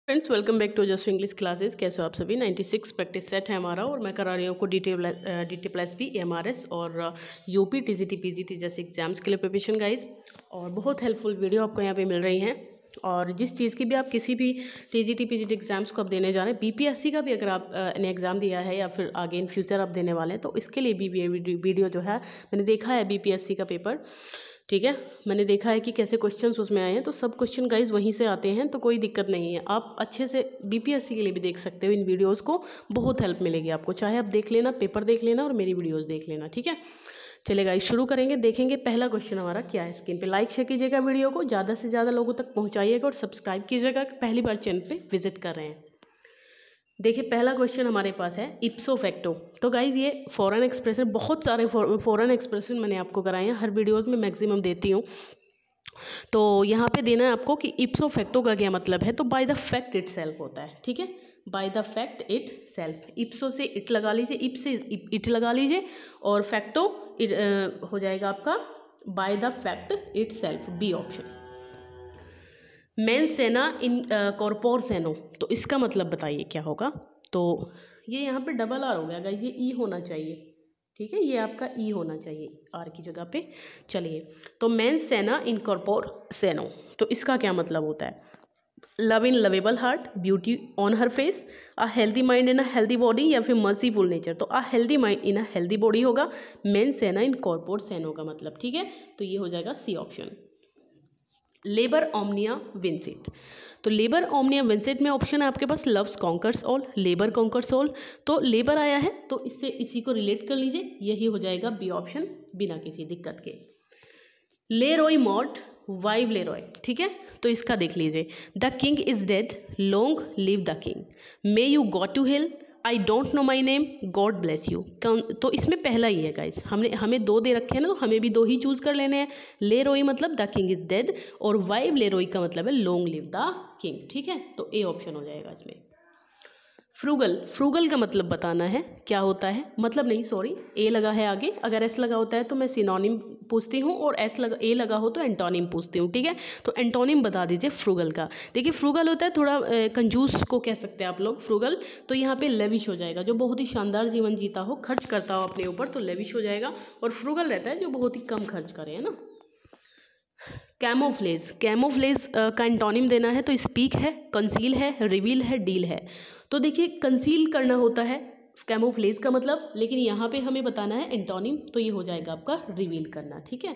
Friends, welcome back to just English classes. कैसे हो आप सभी। 96 प्रैक्टिस सेट है हमारा और मैं करा रही हूँ आपको D T plus B MRS और यूपी TGT PGT जैसे एग्जाम्स के लिए प्रिपरेशन गाइज। और बहुत हेल्पफुल वीडियो आपको यहाँ पे मिल रही हैं। और जिस चीज़ की भी आप किसी भी TGT PGT एग्जाम्स को आप देने जा रहे हैं, BPSC का भी अगर आप ने एग्ज़ाम दिया है या फिर आगे इन फ्यूचर आप देने वाले हैं, तो इसके लिए भी वीडियो जो है मैंने देखा है BPSC का पेपर। ठीक है, मैंने देखा है कि कैसे क्वेश्चंस उसमें आए हैं, तो सब क्वेश्चन गाइज वहीं से आते हैं, तो कोई दिक्कत नहीं है। आप अच्छे से BPSC के लिए भी देख सकते हो इन वीडियोस को, बहुत हेल्प मिलेगी आपको। चाहे आप देख लेना, पेपर देख लेना और मेरी वीडियोस देख लेना। ठीक है, चलिए गाइज शुरू करेंगे। देखेंगे पहला क्वेश्चन हमारा क्या है। स्क्रीन पे लाइक शेयर कीजिएगा, वीडियो को ज़्यादा से ज़्यादा लोगों तक पहुँचाइएगा और सब्सक्राइब कीजिएगा, पहली बार चैनल पर विजिट कर रहे हैं। देखिए पहला क्वेश्चन हमारे पास है इप्सो फैक्टो। तो गाइज ये फॉरेन एक्सप्रेशन, बहुत सारे फॉरेन एक्सप्रेशन मैंने आपको कराए हैं, हर वीडियोस में मैक्सिमम देती हूँ। तो यहाँ पे देना है आपको कि इप्सो फैक्टो का क्या मतलब है। तो bye the fact it self होता है। ठीक है, bye the fact it self. इप्सो से इट लगा लीजिए, इप से इट लगा लीजिए और फैक्टो हो जाएगा आपका by the fact itself, B option. मेंस सेना इन कॉर्पोर सेनो, तो इसका मतलब बताइए क्या होगा। तो ये यहाँ पे डबल आर हो गया गाइज, ये ई होना चाहिए। ठीक है, ये आपका ई होना चाहिए आर की जगह पे। चलिए, तो मेंस सेना इन कॉर्पोर सेनो, तो इसका क्या मतलब होता है। Love in lovable heart, beauty on her face, a healthy mind in a healthy body, या फिर मर्सीफुल नेचर। तो a healthy mind in a healthy body होगा मेंस सेना इन कॉर्पोर सेनो का मतलब। ठीक है, तो ये हो जाएगा C option. Labor omnia vincit, तो लेबर ओमनिया विंसेट में ऑप्शन है आपके पास loves conquers all, labour conquers all. तो लेबर आया है तो इससे इसी को रिलेट कर लीजिए, यही हो जाएगा बी ऑप्शन बिना किसी दिक्कत के। ले रॉय मॉट वाइव ले रॉय। ठीक है, तो इसका देख लीजिए। The king is dead, long live the king, may you go to hell, I don't know my name, God bless you. तो इसमें पहला ही है गाइस, हमें दो दे रखे हैं ना, तो हमें भी दो ही चूज कर लेने हैं। ले रोई मतलब द किंग इज डेड और वाइव ले रोई का मतलब है लॉन्ग लिव द किंग। ठीक है, तो ए ऑप्शन हो जाएगा इसमें। फ्रूगल, फ्रूगल का मतलब बताना है क्या होता है, मतलब नहीं सॉरी, ए लगा है आगे। अगर एस लगा होता है तो मैं सिनोनिम पूछती हूँ और ए लगा हो तो एंटोनिम पूछती हूँ। ठीक है, तो एंटोनिम बता दीजिए फ्रूगल का। देखिए फ्रूगल होता है थोड़ा कंजूस को कह सकते हैं आप लोग फ्रूगल। तो यहाँ पे लेविश हो जाएगा, जो बहुत ही शानदार जीवन जीता हो, खर्च करता हो अपने ऊपर, तो लेविश हो जाएगा। और फ्रूगल रहता है जो बहुत ही कम खर्च करे, है ना। कैमोफ्लेज, कैमोफ्लेज का एंटोनिम देना है तो स्पीक है, कंसील है, रिवील है, डील है। तो देखिए कंसील करना होता है कैमोफ्लेज का मतलब, लेकिन यहाँ पे हमें बताना है एंटोनिम, तो ये हो जाएगा आपका रिवील करना। ठीक है।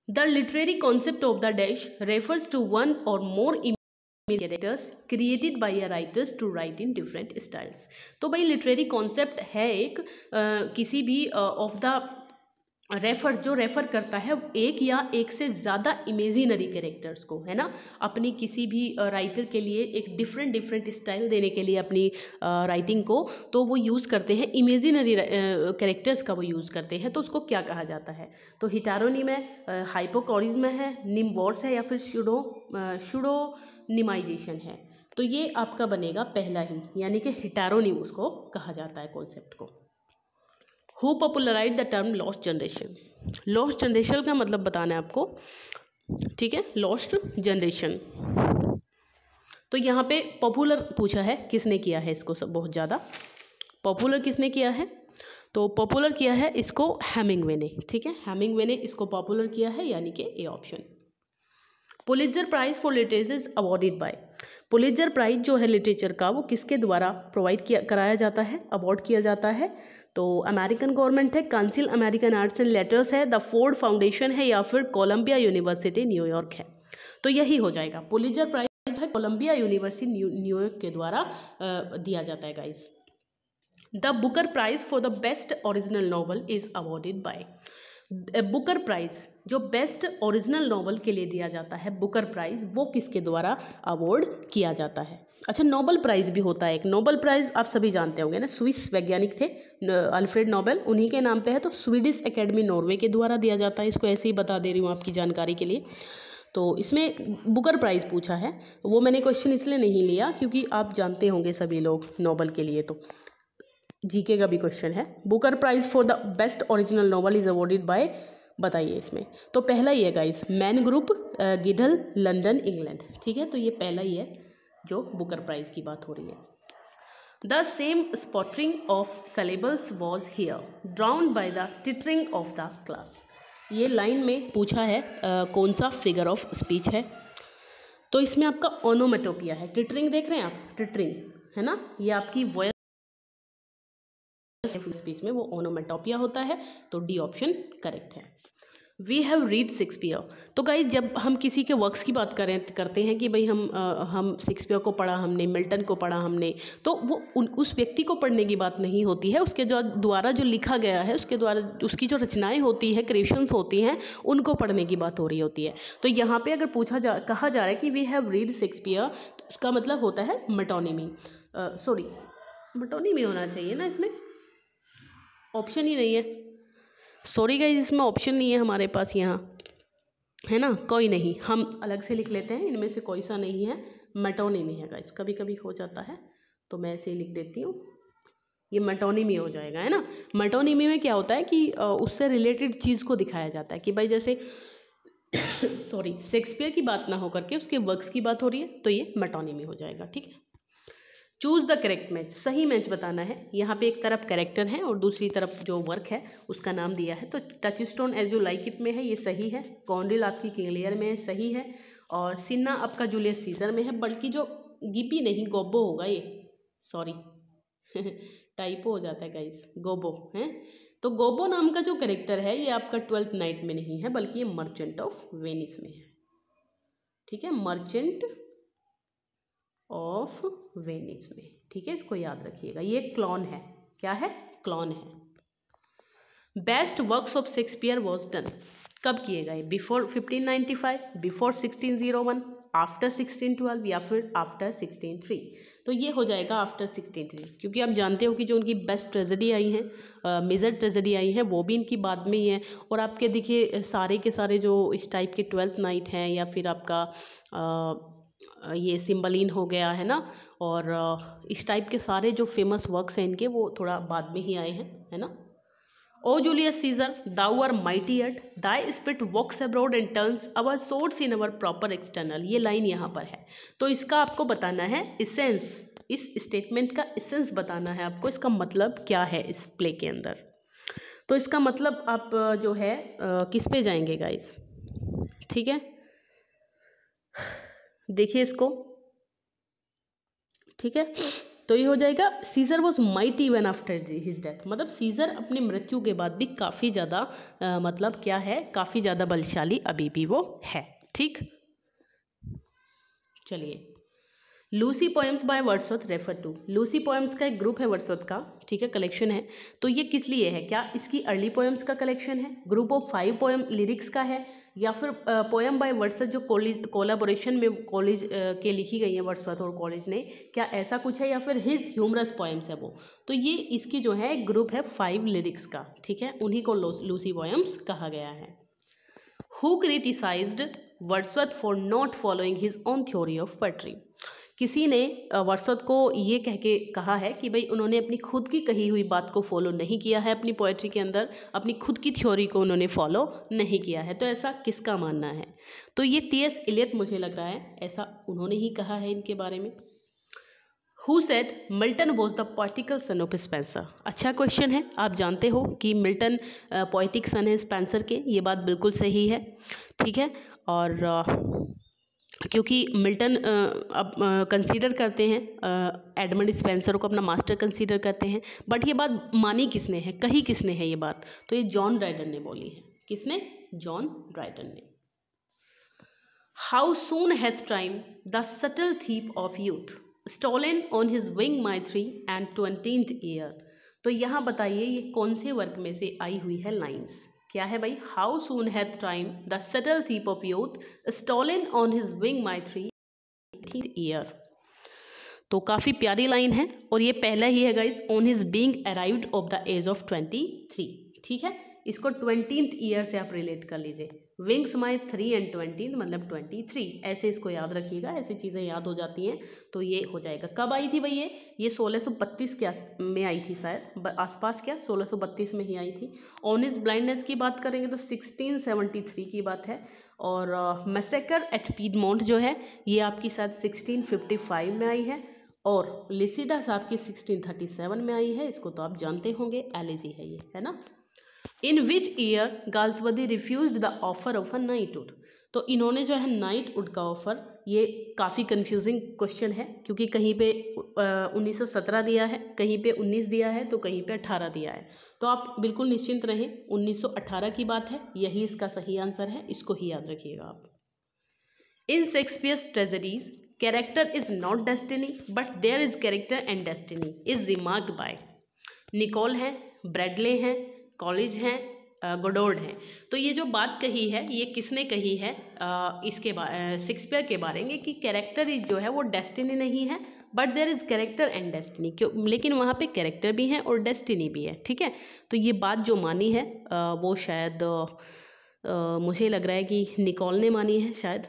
The literary concept of the dash refers to one or more characters created by writers to write in different styles. तो भाई लिटरेरी कॉन्सेप्ट है एक किसी भी ऑफ द जो रेफर करता है एक या एक से ज़्यादा इमेजिनरी कैरेक्टर्स को, है ना। अपनी किसी भी राइटर के लिए एक डिफरेंट स्टाइल देने के लिए अपनी राइटिंग को, तो वो यूज़ करते हैं इमेजिनरी कैरेक्टर्स का वो यूज़ करते हैं। तो उसको क्या कहा जाता है। तो हिटारोनिम है, हाइपोक्लोरिज्म है, निम्बोर्स है, या फिर शुडोनिमाइजेशन है। तो ये आपका बनेगा पहला ही, यानी कि हिटारोनिम उसको कहा जाता है कॉन्सेप्ट को। Who popularize the term lost generation, lost generation का मतलब बताना है आपको। ठीक है, लॉस्ट जनरेशन, तो यहाँ पे पॉपुलर पूछा है, किसने किया है इसको, सब बहुत ज़्यादा पॉपुलर किसने किया है। तो पॉपुलर किया है इसको हेमिंगवे ने। ठीक है, हेमिंगवे ने इसको पॉपुलर किया है, यानी कि A option. Pulitzer prize for literature is awarded by, Pulitzer prize जो है लिटरेचर का, वो किसके द्वारा प्रोवाइड कराया जाता है, अवॉर्ड किया जाता है। तो अमेरिकन गवर्नमेंट है, council American arts and letters है, द फोर्ड फाउंडेशन है, या फिर कोलंबिया यूनिवर्सिटी न्यूयॉर्क है। तो यही हो जाएगा, पुलित्जर प्राइज है कोलंबिया यूनिवर्सिटी न्यूयॉर्क के द्वारा दिया जाता है guys. The Booker prize for the best original novel is awarded by, Booker prize जो बेस्ट ओरिजिनल नॉवल के लिए दिया जाता है, बुकर प्राइज वो किसके द्वारा अवॉर्ड किया जाता है। अच्छा, नोबेल प्राइज़ भी होता है एक, नोबेल प्राइज़ आप सभी जानते होंगे ना, स्विस वैज्ञानिक थे अल्फ्रेड नोबेल, उन्हीं के नाम पे है। तो स्वीडिश एकेडमी नॉर्वे के द्वारा दिया जाता है, इसको ऐसे ही बता दे रही हूँ आपकी जानकारी के लिए। तो इसमें बुकर प्राइज़ पूछा है, वो मैंने क्वेश्चन इसलिए नहीं लिया क्योंकि आप जानते होंगे सभी लोग नोबेल के लिए, तो जीके का भी क्वेश्चन है। Booker prize for the best original novel is awarded by, बताइए इसमें। तो पहला ही है गाइस, मैन ग्रुप, गिडल, लंदन, इंग्लैंड। ठीक है, तो ये पहला ही है। जो बुकर प्राइज़ की बात हो रही है। द सेम स्पॉटरिंग ऑफ syllables was here drowned by the tittering of the class. ये लाइन में पूछा है कौन सा फिगर ऑफ स्पीच है, तो इसमें आपका ओनोमेटोपिया है। टिटरिंग देख रहे हैं आप, टिटरिंग है ना, ये आपकी वॉयस स्पीच में वो ओनोमेटोपिया होता है, तो डी ऑप्शन करेक्ट है। We have read Shakespeare. तो गाइस जब हम किसी के वर्क्स की बात करते हैं कि भाई हम शेक्सपियर को पढ़ा हमने, मिल्टन को पढ़ा हमने, तो वो उस व्यक्ति को पढ़ने की बात नहीं होती है, उसके जो द्वारा जो लिखा गया है, उसके द्वारा उसकी जो रचनाएं होती हैं, क्रिएशंस होती हैं, उनको पढ़ने की बात हो रही होती है। तो यहाँ पे अगर कहा जा रहा है कि वी हैव रीड शेक्सपियर, तो उसका मतलब होता है मेटोनिमी। सॉरी, मेटोनिमी होना चाहिए ना, इसमें ऑप्शन ही नहीं है। सॉरी गाइस, इसमें ऑप्शन नहीं है हमारे पास यहाँ, है ना, कोई नहीं, हम अलग से लिख लेते हैं, इनमें से कोई सा नहीं है, मेटोनिमी है गाइस। कभी कभी हो जाता है तो मैं ऐसे ही लिख देती हूँ, ये मेटोनिमी हो जाएगा, है ना। मेटोनिमी में क्या होता है कि उससे रिलेटेड चीज़ को दिखाया जाता है कि भाई जैसे सॉरी शेक्सपियर की बात ना हो करके उसके वर्क्स की बात हो रही है, तो ये मेटोनिमी हो जाएगा, ठीक है। चूज़ द करेक्ट मैच, सही मैच बताना है। यहाँ पे एक तरफ कैरेक्टर है और दूसरी तरफ जो वर्क है उसका नाम दिया है। तो Touchstone As You Like It में है, ये सही है। कॉन्ड्रिल आपकी किंग लियर में है, सही है। और सिन्ना आपका जूलियस सीजर में है, बल्कि जो गिपी नहीं गोबो होगा ये, सॉरी टाइपो हो जाता है गाइस, गोबो है। तो गोबो नाम का जो कैरेक्टर है ये आपका 12th नाइट में नहीं है, बल्कि ये मर्चेंट ऑफ वेनिस में है, ठीक है, मर्चेंट ऑफ वेनिस में, ठीक है, इसको याद रखिएगा। ये क्लॉन है, क्या है, क्लॉन है। Best works of Shakespeare was done, कब किए गए, बिफोर 1595, बिफोर 1601, आफ्टर 1612 या फिर आफ्टर 1603। तो ये हो जाएगा आफ्टर 1603, क्योंकि आप जानते हो कि जो उनकी बेस्ट ट्रेजेडी आई हैं, मेजर ट्रेजेडी आई हैं, वो भी इनकी बाद में ही है। और आपके देखिए सारे के सारे जो इस टाइप के 12th नाइट हैं, या फिर आपका ये सिम्बलिन हो गया है ना, और इस टाइप के सारे जो फेमस वर्क्स हैं इनके, वो थोड़ा बाद में ही आए हैं, है ना। O Julius Caesar, thou art mighty yet, thy spirit walks abroad and turns our swords in our proper external. ये लाइन यहाँ पर है, तो इसका आपको बताना है इसेंस, इस स्टेटमेंट का इसेंस बताना है आपको, इसका मतलब क्या है इस प्ले के अंदर। तो इसका मतलब आप जो है किस पे जाएंगे गाइस, ठीक है, देखिए इसको, ठीक है। तो ये हो जाएगा Caesar was mighty even after his death, मतलब सीजर अपनी मृत्यु के बाद भी काफ़ी ज़्यादा मतलब क्या है, काफ़ी ज़्यादा बलशाली अभी भी वो है, ठीक। चलिए, Lucy poems by Wordsworth refer to. Lucy poems का एक ग्रुप है वर्ड्सवर्थ का, ठीक है, कलेक्शन है। तो ये किस लिए है, क्या इसकी अर्ली पोएम्स का कलेक्शन है, ग्रुप ऑफ 5 पोएम लिरिक्स का है, या फिर पोएम बाय वर्ड्सवर्थ जो कोलैबोरेशन में कॉलेज के लिखी गई है वर्ड्सवर्थ और कॉलेज ने, क्या ऐसा कुछ है, या फिर हिज ह्यूमरस पोएम्स है वो। तो ये इसकी जो है ग्रुप है 5 लिरिक्स का, ठीक है, उन्हीं को लूसी पोएम्स कहा गया है। Who criticised Wordsworth for not following his own theory of poetry. किसी ने वर्ड्सवर्थ को ये कह के कहा है कि भाई उन्होंने अपनी खुद की कही हुई बात को फॉलो नहीं किया है, अपनी पोएट्री के अंदर अपनी खुद की थ्योरी को उन्होंने फॉलो नहीं किया है। तो ऐसा किसका मानना है, तो ये टी.एस. इलियट मुझे लग रहा है, ऐसा उन्होंने ही कहा है इनके बारे में। Who said Milton was the poetical son of Spenser. अच्छा क्वेश्चन है, आप जानते हो कि मिल्टन पोएटिक सन है स्पेंसर के, ये बात बिल्कुल सही है, ठीक है। और क्योंकि मिल्टन अब कंसीडर करते हैं एडमंड स्पेंसर को अपना मास्टर कंसीडर करते हैं, बट ये बात मानी किसने है, कही किसने है ये बात, तो ये जॉन ड्राइडन ने बोली है। किसने, जॉन ड्राइडन ने। How soon hath time the subtle thief of youth stolen on his wing my 3 and 20th year. तो यहाँ बताइए ये कौन से वर्क में से आई हुई है लाइन्स, क्या है भाई, how soon hath time the subtle thief of youth stolen on his wing my 3 year. तो काफ़ी प्यारी लाइन है, और ये पहला ही है guys, on his being arrived of the age of 23, ठीक है। इसको 20th ईयर से आप रिलेट कर लीजिए, विंग्स माई 3 and 20 मतलब 23, ऐसे इसको याद रखिएगा, ऐसी चीज़ें याद हो जाती हैं तो ये हो जाएगा। कब आई थी भाई ये 1632 के में आई थी शायद, आसपास क्या 1632 में ही आई थी। ऑनिस ब्लाइंडनेस की बात करेंगे तो 1673 की बात है। और मैसेकर एट पीडमोंट जो है ये आपकी शायद 1655 में आई है। और लिसिडास आपकी 1637 में आई है, इसको तो आप जानते होंगे, एलिजी है ये, है ना। In which year Galsworthy refuse the offer of a knighthood, तो इन्होंने जो है नाइटहुड का ऑफर, ये काफ़ी कंफ्यूजिंग क्वेश्चन है क्योंकि कहीं पे 1917 दिया है, कहीं पे 19 दिया है, तो कहीं पे 18 दिया है। तो आप बिल्कुल निश्चिंत रहें, 1918 की बात है, यही इसका सही आंसर है, इसको ही याद रखिएगा आप। In Shakespeare's tragedies character is not destiny but there is character and destiny is remarked by, Nicoll है, ब्रैडले हैं, कॉलेज हैं, गोडोर्ड हैं। तो ये जो बात कही है ये किसने कही है, इसके शेक्सपियर के बारे में, कि कैरेक्टर इज जो है वो डेस्टिनी नहीं है but there is character and destiny, क्यों, लेकिन वहाँ पे कैरेक्टर भी है और डेस्टिनी भी है, ठीक है। तो ये बात जो मानी है वो शायद मुझे लग रहा है कि निकोल ने मानी है शायद,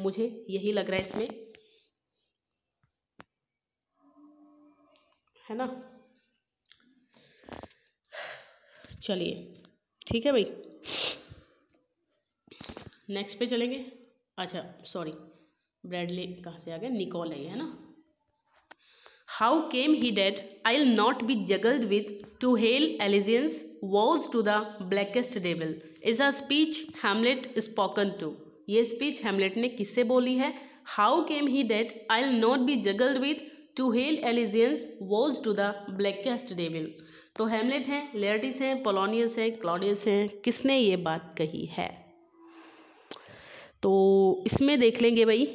मुझे यही लग रहा है इसमें, है ना। चलिए ठीक है भाई, नेक्स्ट पे चलेंगे। अच्छा सॉरी, ब्रैडली कहाँ से आ गया, निकोल है ना। How came he dead I will not be juggled with to hell allegiance vows to the blackest devil is a speech Hamlet spoken to, ये स्पीच हैमलेट ने किससे बोली है। How came he dead I will not be juggled with to hell allegiance vows to the blackest devil, तो Hamlet हैं, Laertes हैं, Polonius है, Claudius हैं, किसने ये बात कही है। तो इसमें देख लेंगे भाई,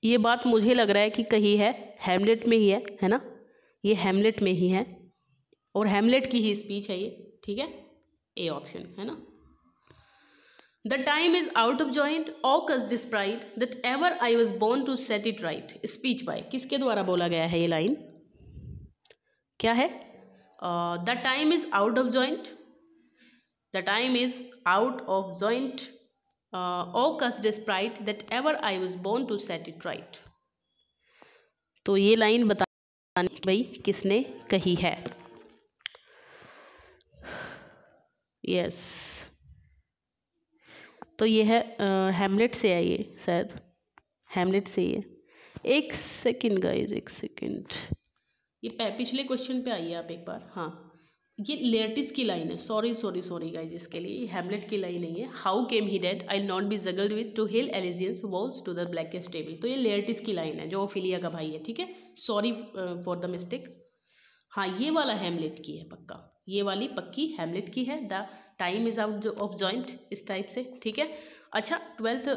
ये बात मुझे लग रहा है कि कही है हैमलेट में ही है ना, ये हैमलेट में ही है और हैमलेट की ही स्पीच है ये, ठीक है, ए ऑप्शन है ना। The time is out of joint O cursed spite that ever I was born to set it right, speech by, किसके द्वारा बोला गया है ये लाइन, क्या है। The time is out of joint, the time is out of joint O cursed spite that ever I was born to set it right, तो ये लाइन बतानी भाई किसने कही है। यस तो ये है हैमलेट से है, ये शायद हैमलेट से ही है। एक सेकंड गाइस, एक सेकंड, ये पिछले क्वेश्चन पे आइए आप एक बार। हाँ ये लेयर्टिस की लाइन है, सॉरी गाइस, इसके लिए हैमलेट की लाइन नहीं है। How came he dead I not be juggled with to hell allegiance vows to the blackest devil, तो ये लेयर्टिस की लाइन है जो ओफिलिया का भाई है, ठीक है, सॉरी फॉर द मिस्टेक। हाँ ये वाला हैमलेट की है पक्का, ये वाली पक्की हैमलेट की है, the time is out of joint, इस टाइप से, ठीक है। अच्छा 12th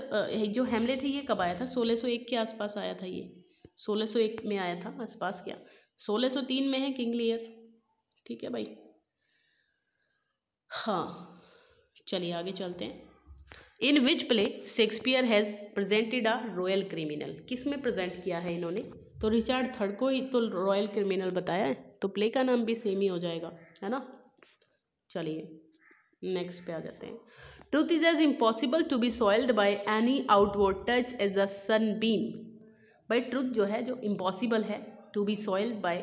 जो हैमलेट है ये कब आया था, 1601 के आसपास आया था, ये 1601 में आया था आसपास, क्या 1603 में है किंग लियर, ठीक है भाई। हाँ चलिए आगे चलते हैं। In which play Shakespeare has presented a royal criminal, किस में प्रेजेंट किया है इन्होंने, तो रिचर्ड थर्ड को ही तो रॉयल क्रिमिनल बताया है, तो प्ले का नाम भी सेम ही हो जाएगा, है ना। चलिए नेक्स्ट पे आ जाते हैं। Truth is as impossible to be soiled by any outward touch as the sunbeam, भाई ट्रूथ जो है जो इम्पॉसिबल है टू बी सॉइल्ड बाय,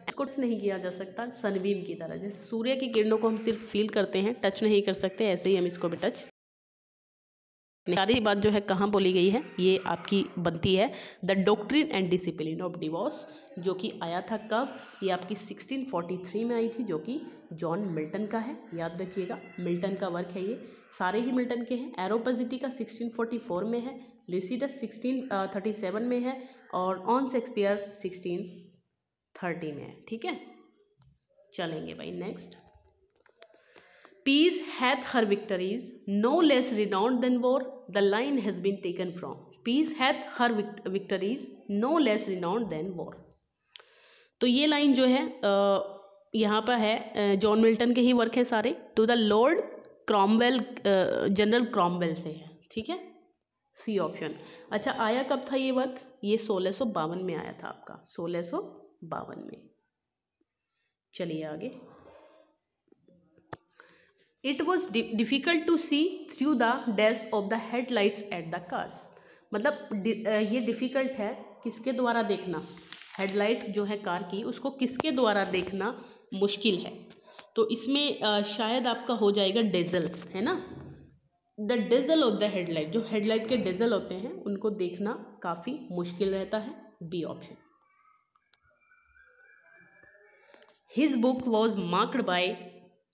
इसको टच नहीं किया जा सकता सनबीम की तरह, जैसे सूर्य की किरणों को हम सिर्फ फील करते हैं, टच नहीं कर सकते, ऐसे ही हम इसको भी टच। सारी बात जो है कहाँ बोली गई है, ये आपकी बनती है the doctrine and discipline of divorce, जो कि आया था कब, ये आपकी 1643 में आई थी, जो कि जॉन मिल्टन का है, याद रखिएगा मिल्टन का वर्क है ये, सारे ही मिल्टन के हैं। एरोपजिटी का 1644 में है, लुसिडस 1637 में है और ऑन शेक्सपियर 1630 में है, ठीक है। चलेंगे भाई next. Peace hath her victories, no less renowned than war. The line has been taken from Peace hath her victories, no less renowned than war. तो ये लाइन जो है यहाँ पर है, जॉन मिल्टन के ही वर्क है सारे, to the Lord Cromwell, general Cromwell से है, ठीक है, सी ऑप्शन। अच्छा आया कब था ये वर्क, ये 1652 में आया था आपका, 1652 में। चलिए आगे। It was difficult to see through the dash of the headlights at the cars. मतलब ये डिफ़िकल्ट है किसके द्वारा देखना, हेडलाइट जो है कार की उसको किसके द्वारा देखना मुश्किल है। तो इसमें शायद आपका हो जाएगा डेजल, है ना, the dazzle of the headlight, जो हेडलाइट के डेजल होते हैं उनको देखना काफ़ी मुश्किल रहता है, B option. His book was marked by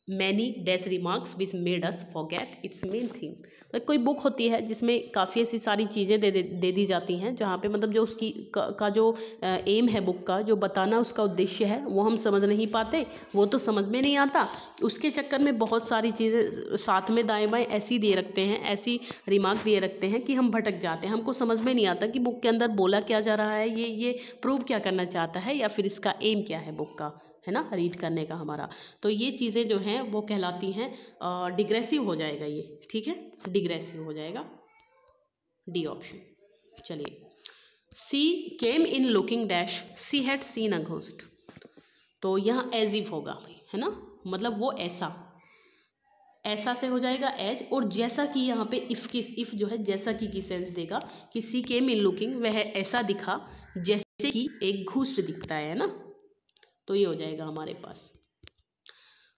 many dash remarks which made us forget its main theme. कोई बुक होती है जिसमें काफ़ी ऐसी सारी चीज़ें दे दी जाती हैं जहाँ पे मतलब जो उसकी का जो एम है बुक का, जो बताना उसका उद्देश्य है वो हम समझ नहीं पाते, वो तो समझ में नहीं आता, उसके चक्कर में बहुत सारी चीज़ें साथ में दाएं बाएं ऐसी दे रखते हैं, ऐसी रिमार्क दिए रखते हैं कि हम भटक जाते हैं, हमको समझ में नहीं आता कि बुक के अंदर बोला क्या जा रहा है, ये प्रूव क्या करना चाहता है, या फिर इसका एम क्या है बुक का, है ना, रीड करने का हमारा। तो ये चीज़ें जो हैं वो कहलाती हैं डिग्रेसिव हो जाएगा ये, ठीक है, डिग्रेसिव हो जाएगा, डी ऑप्शन। चलिए, she came in looking dash she had seen a ghost. तो यहाँ एज इफ होगा भाई, है ना, मतलब वो ऐसा से हो जाएगा एज, और जैसा कि यहाँ पे इफ जो है जैसा कि सेंस देगा कि सी केम इन लुकिंग, वह ऐसा दिखा जैसे कि एक घोस्ट दिखता है ना, तो ये हो जाएगा हमारे पास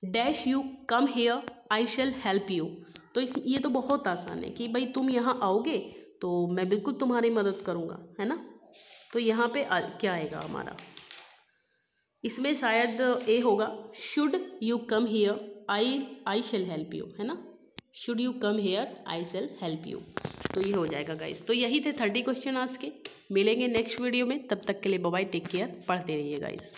dash you come here I shall help you. तो ये तो बहुत आसान है कि भाई तुम यहाँ आओगे तो मैं बिल्कुल तुम्हारी मदद करूँगा, है ना। तो यहाँ पे क्या आएगा हमारा, इसमें शायद ए होगा, should you come here I shall help you, है ना, should you come here I shall help you. तो ये हो जाएगा गाइस। तो यही थे 30 क्वेश्चन आज के। मिलेंगे नेक्स्ट वीडियो में, तब तक के लिए बाय बाय, टेक केयर, पढ़ते रहिए गाइस।